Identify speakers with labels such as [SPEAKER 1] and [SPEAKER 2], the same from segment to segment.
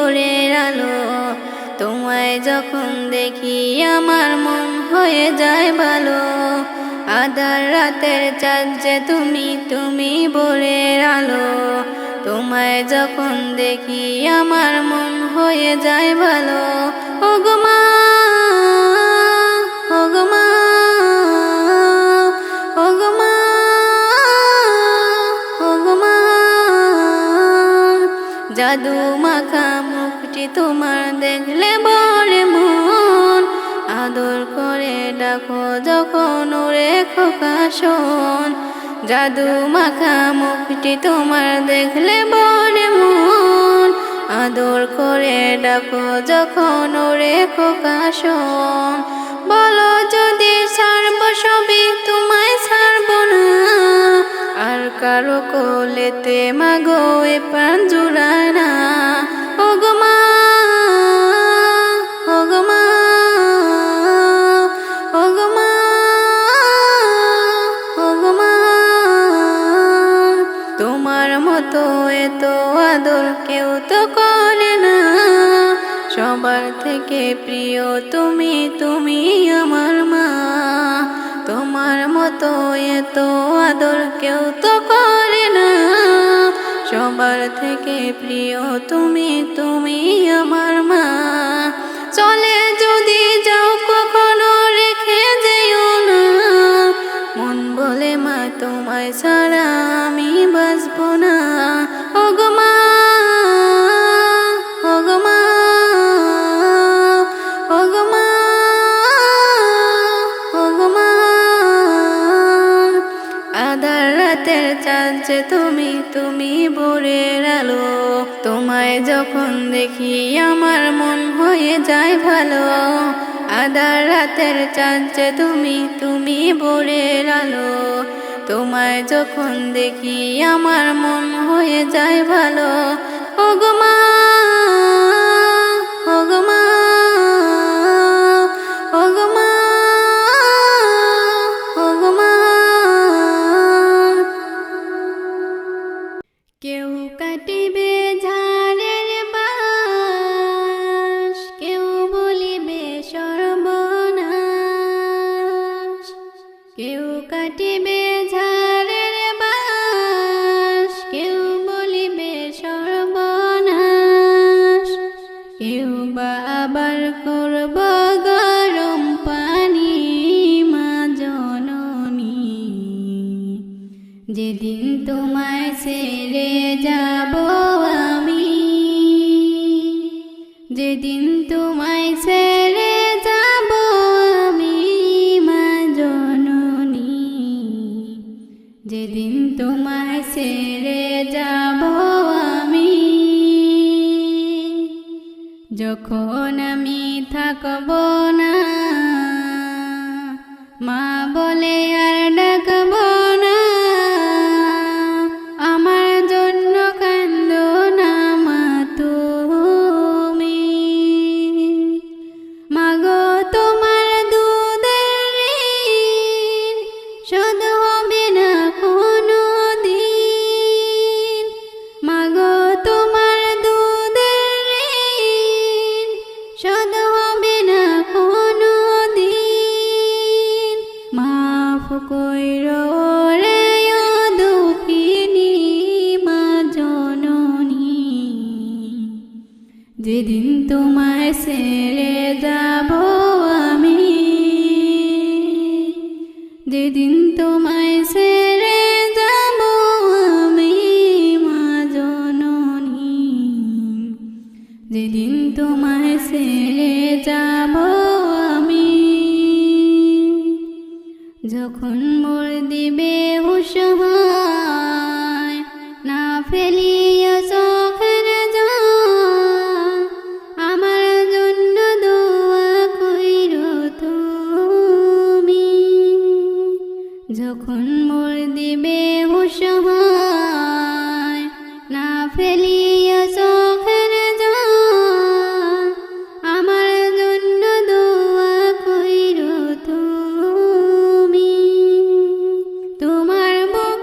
[SPEAKER 1] ভোরের আলো। তোমায় যখন দেখি আমার মন হয়ে যায় ভালো। আধার রাতের চাঁদ যে তুমি, তুমি ভোরের আলো। তোমায় যখন দেখি আমার মন হয়ে যায় ভালো। ওগো মা, ওগো মা, ওগো মা, ওগো মা। জাদু মাখা মুখটি তোমার দেখলে ভরে মন। আদর করে ডাকো যখন ওরে খোকা শোন। জাদু মাখা মুখটি তোমার দেখলে ভরে মন। আদর করে ডাকো যখন ওরে খোকা শোন। বলো যদি ছাড়ব সবই তোমায় ছাড়ব না। আর কারো কোলেতে মাগো এ প্রাণ জুড়ায় না। ওগো মা, ওগো মা, ওগো মা, ওগো মা। তোমার মতো এত আদর কেউ তো করে না। সবার থেকে প্রিয় তুমি, তুমি আমার মা। তোমার মতো এত আদর কেউ তো করে না। সবার থেকে প্রিয় তুমি, তুমি আমার মা। চলে যদি যাও কখনো রেখে যেও না। মন বলে মা তোমায় ছাড়া আমি বাঁচবো না। ওগো মা, ওগো মা, ওগো মা, ওগো মা। আধার রাতের চাঁদ যে তুমি, তুমি ভোরের আলো। তোমায় যখন দেখি আমার মন হয়ে যায় ভালো। আধার রাতের চাঁদ যে তুমি, তুমি ভোরের আলো। তোমায় যখন দেখি আমার মন হয়ে যায় ভালো। ওগো মা, ওগো মা, ওগো মা, ওগো মা। কেউ কাটিবে ঝাড়ের বাঁশ, কেউ বলিবে সর্বনাশ। কেউ কাটিবে ঝাড়ের বাঁশ, কেউ বলিবে সর্বনাশ। কেউ বা আবার করব গরম পানি মা জননী। যেদিন তোমায় ছেড়ে যাব আমি, যেদিন তোমায় ছেড়ে যাব আমি মা জননী। যেদিন তোমায় ছেড়ে যাব আমি। যখন আমি থাকব না, মা বলে আর ডাকব না। আমার জন্য কান্দো না মা তুমি। মাগো তোমার দুধের ঋণ শোধ হবে না কোনো দিন। মাগো তোমার দুধের ঋণ শোধ হবে না কোনো দিন। মাফ কইরো রে ও দুঃখিনী মা জননী। যেদিন তোমায় ছেড়ে যাব আমি, যেদিন তোমায় ছেড়ে যাব আমি মা জননী। যেদিন তোমায় ছেড়ে যাব আমি। যখন মোর দিবে হুঁশ হয়, না ফেলিয়া চোখের জল। আমার জন্য দোয়া কইরো তুমি। যখন মোর দিবে হুঁশ হয়, না ফেলিয়া চোখের জল। আমার জন্য দোয়া কইরো তুমি। তোমার বুক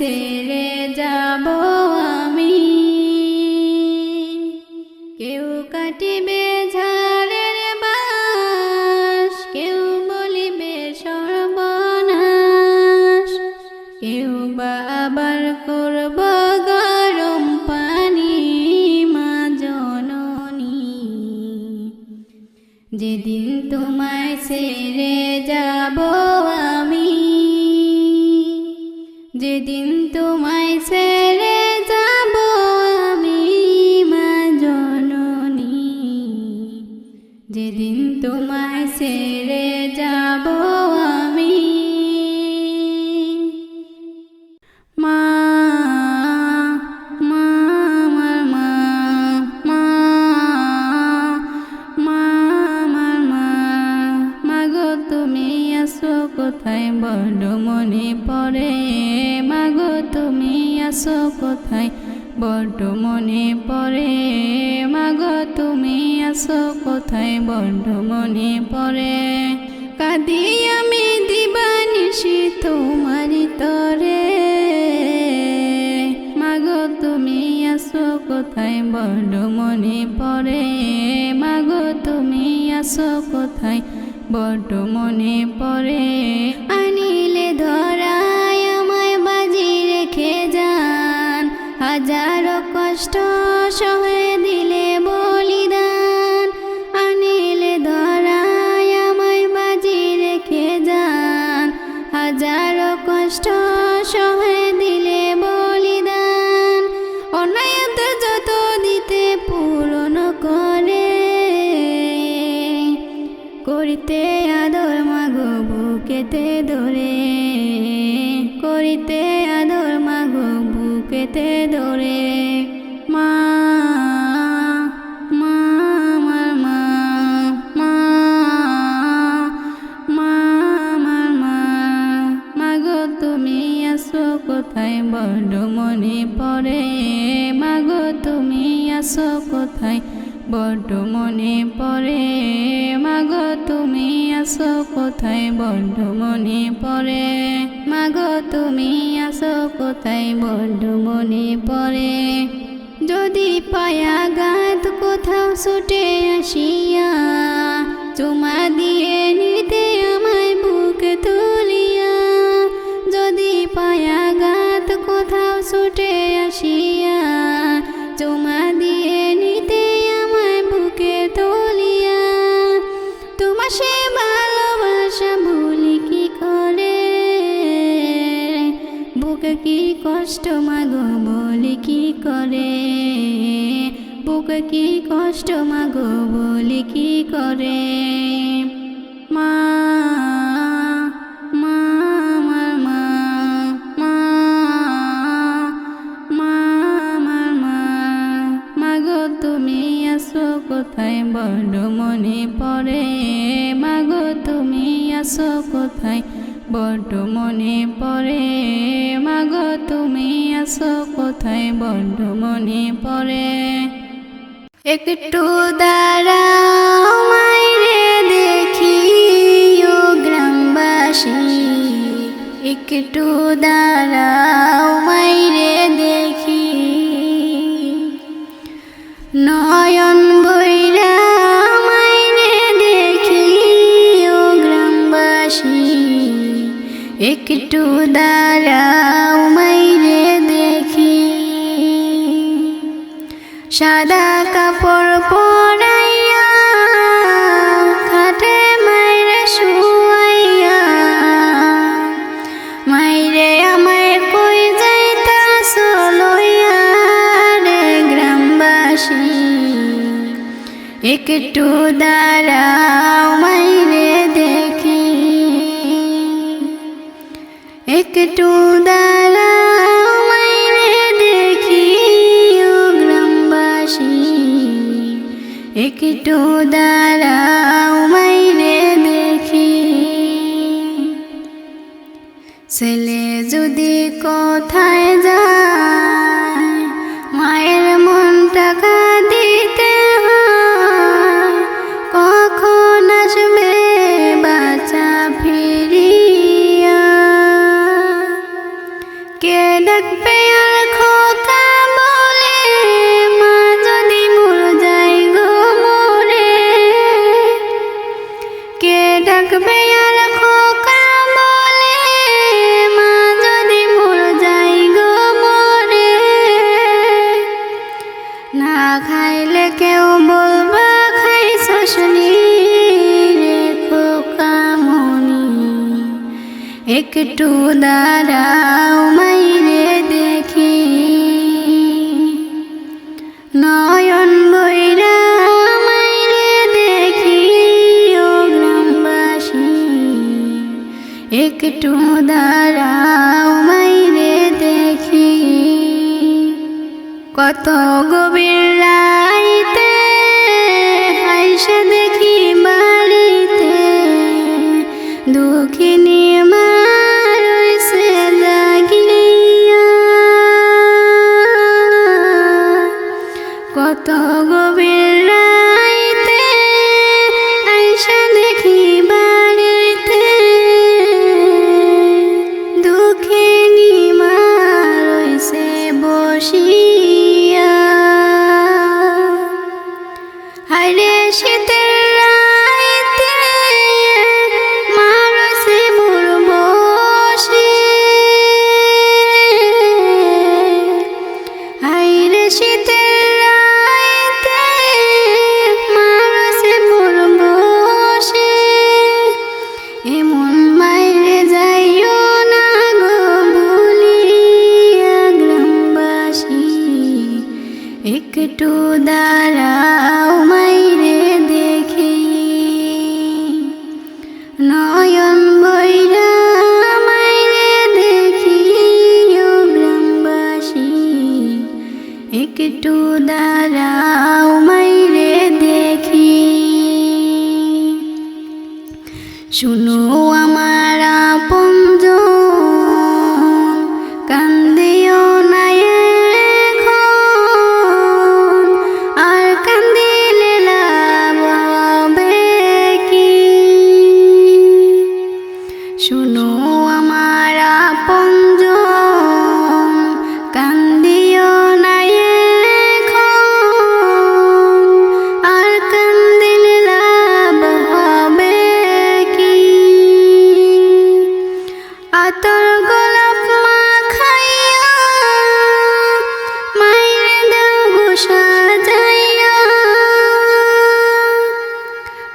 [SPEAKER 1] ছেড়ে যাব আমি। কেউ কাটিবে ঝাড়ের বাঁশ, কেউ বলিবে সর্বনাশ, কেউ বা আবার করব গরম পানি। মা জননী, যেদিন তোমায় ছেড়ে যাব আমি, যেদিন তোমায় ছেড়ে যাব আমি। মা জননী, যেদিন তোমায় ছেড়ে যাব আমি। মা, মা, আমার মা, মা, মা, আমার মা। মাগো তুমি আছো কোথায়, বড্ড মনে পড়ে। মাগো তুমি আছো কোথায়, বড্ড মনে পড়ে। মাগো তুমি আছো কোথায়, বড্ড মনে পড়ে। কাঁদি আমি দিবানিশি তোমারি তরে। মাগো তুমি আছো কোথায়, বড্ড মনে পড়ে। মাগো তুমি আছো কোথায়, বড্ড মনে পড়ে। আনিলে ধরায় আমায় বাজি রেখে যান, হাজারো কষ্ট সহে দিলে বলিদান। আনিলে ধরায় আমায় বাজি রেখে যান, হাজারো কষ্ট সহে দিলে বলিদান। অন্যায়ত যত দিতে পূরণ করে, করিতে আদর মাগো বুকেতে ধরে। করিতে আদর মাগো বুকেতে ধরে। মা, মা, আমার মা, মা, মা, আমার মা। মাগো তুমি আছো কোথায়, বড্ড মনে পড়ে। মাগো তুমি আছো কোথায়, বড্ড মনে পড়ে। মাগো তুমি আছো কোথায়, বড্ড মনে পড়ে। মাগো তুমি আছো কোথায়, বড্ড মনে পড়ে। যদি পায়াঘাত কোথাও ছুটে আসিয়া, চুমা দিয়ে নিতে আমায় বুকে তুলিয়া। যদি পায়াঘাত কোথাও ছুটে আসিয়া, চুমা দিয়ে নিতে আমায় বুকে তুলিয়া। তোমার সে ভালোবাসা ভুলি কি করে, বুকে কি কষ্ট মাগো বলি কি করে। বুকে কি কষ্ট মাগো বলি কি করে। মা, মা, আমার মা, মা, মা, আমার মা। মাগো তুমি আছো কোথায়, বড্ড মনে পড়ে। মাগো তুমি আছো কোথায়, বড্ড মনে পড়ে। মাগো তুমি আছো কোথায়, বড্ড মনে পড়ে। একটু দাঁড়াও মাইরে দেখি ও গ্রামবাসী, একটু দাঁড়াও মাইরে দেখি। নয়ন বইরা মাইরে দেখি ও গ্রামবাসী, একটু দাঁড়াও মাইরে দেখি। সাদা কাপড় পরাইয়া খাটে মাইরে শুয়াইয়া, মাইরে আমায় কই যাইতাছ লইয়া রে গ্রামবাসী। একটু দাঁড়াও মাইরে দেখি, একটু দাঁড়াও মাইরে দেখি ও গ্রামবাসী। একটু দাঁড়াও মাইরে দেখি। ছেলে যদি কোথায় যায়, মায়ের মনটা কাঁদিতে হয়। কখন আসবে বাচ্চা ফিরিয়া, কে একটু দাঁড়াও মাইরে দেখি, নয়ন বইরা মাইরে দেখি ও গ্রামবাসী। একটু দাঁড়াও মাইরে দেখি, কত গভীর রাইতে আইসা দেখি বাড়িতে দুঃখিনী মা রইছে জাগিয়া। কত গভীর রাইতে আইসা দেখি বাড়িতে দুঃখিনী মা রইছে বসিয়া। হায়রে শীতের রাইতে মা রইছে মোর বসে, হায়রে শীতের রাইতে মা রইছে মোর বসে। এমন মাইরে যাইও না গো ভুলিয়া গ্রামবাসী। একটু দাঁড়াও মাইরে দেখি, নয়ন বইরা মাইরে দেখি ও গ্রামবাসী। একটু দাঁড়াও মাইরে দেখি, শুনো আমার আপনজন কান্দিও না এখন, আর কান্দিলে লাভ হবে কি। শুনো আমার আপনজন কান্দিও না এখন, আর কান্দিলে লাভ হবে কি। আতর গোলাপ মাখাইয়া মাইরে দাও গো সাজাইয়া,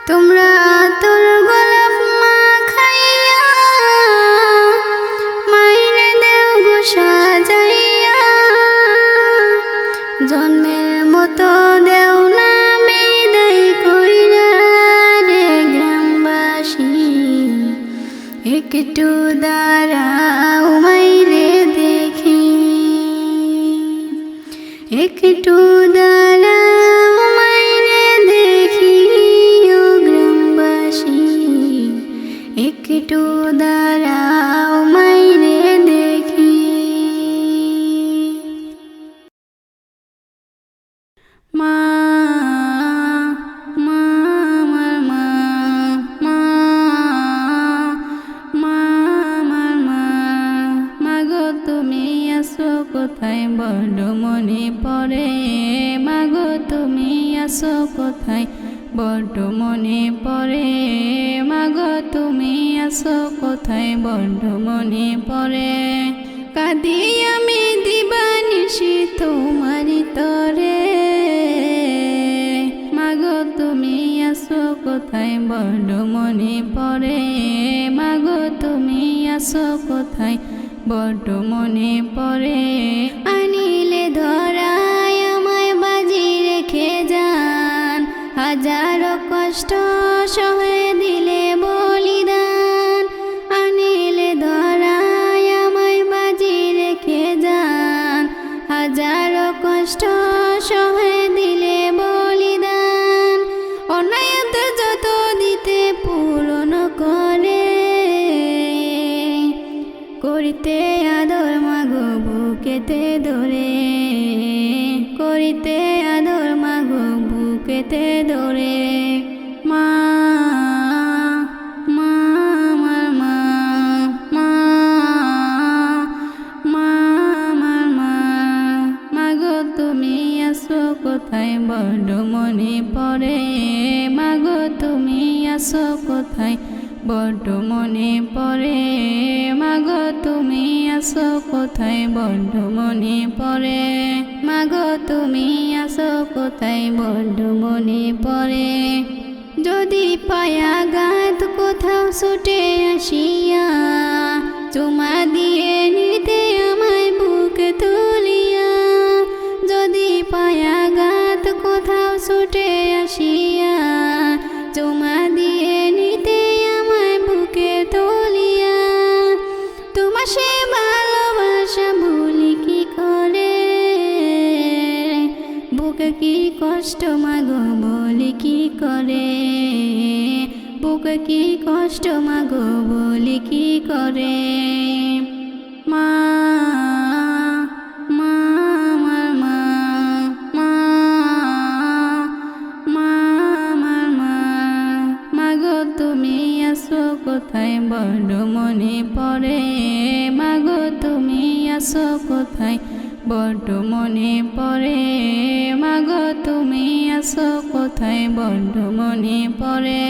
[SPEAKER 1] তোমরা আতর গোলাপ মাখাইয়া মাইরে দাও গো সাজাইয়া। জন্মের মতো দেও না বিদায় কইরা রে গ্রামবাসী। একটু দাঁড়াও মাইরে দেখি, একটু দাঁড়াও মাইরে দেখি ও গ্রামবাসী। একটু দাঁড়াও মাইরে দেখি। মা মা আমার মা, মা মা আমার মা। মাগো তুমি আছো কোথায় বড় মনে পড়ে, মাগো তুমি আছো কোথায় বড় মনে পড়ে, মাগো তুমি আছো কোথায় বড় মনে পড়ে। কাঁদি আমি দিবানিশি তোমারি তরে, মাগো তুমি আছো কোথায় বড় মনে পড়ে, মাগো তুমি আছো কোথায় বড় মনে পড়ে। আনিলে ধরায় আমায় বাজি রেখে যান, হাজারো কষ্ট সহে দিলে বলিদান। আনিলে ধরায় আমায় বাজি রেখে যান, হাজারো কষ্ট সহে দিলে বলিদান। অনায়াত যত দিতে পূরণ করে, করিতে আদর মাগো বুকেতে ধরে, করিতে আদর মাগো বুকেতে ধরে। মা মা আমার মা, মা মা আমার মা। মাগো তুমি আছো কোথায় বড় মনে পড়ে, মাগো তুমি আছো কোথায় বড় মনে পড়ে, মাগো তুমি আছো কোথায় বড় মনে পড়ে, মাগো তুমি আছো কোথায় বড় মনে পড়ে। যদি পায়া গাত কোথাও ছুটে আসিয়া চুমা দিয়ে নিতে আমায় বুকে তুলিয়া, যদি পায়াঘাত কোথাও ছুটে আসিয়া, চুমা দিয়ে নিতে আমায় বুকে তুলিয়া। তোমার সে ভালোবাসা ভুলি কি করে, বুকে কি কষ্ট মাগো বলি কি করে, বুকে কি কষ্ট মাগো বলি কি করে। মা মা আমার মা, মা মা আমার মা, মাগো তুমি আছো কোথায় বড় মনে পড়ে, মাগো তুমি আছো কোথায় বড় মনে পড়ে, মাগো তুমি আছো কোথায় বড় মনে পড়ে।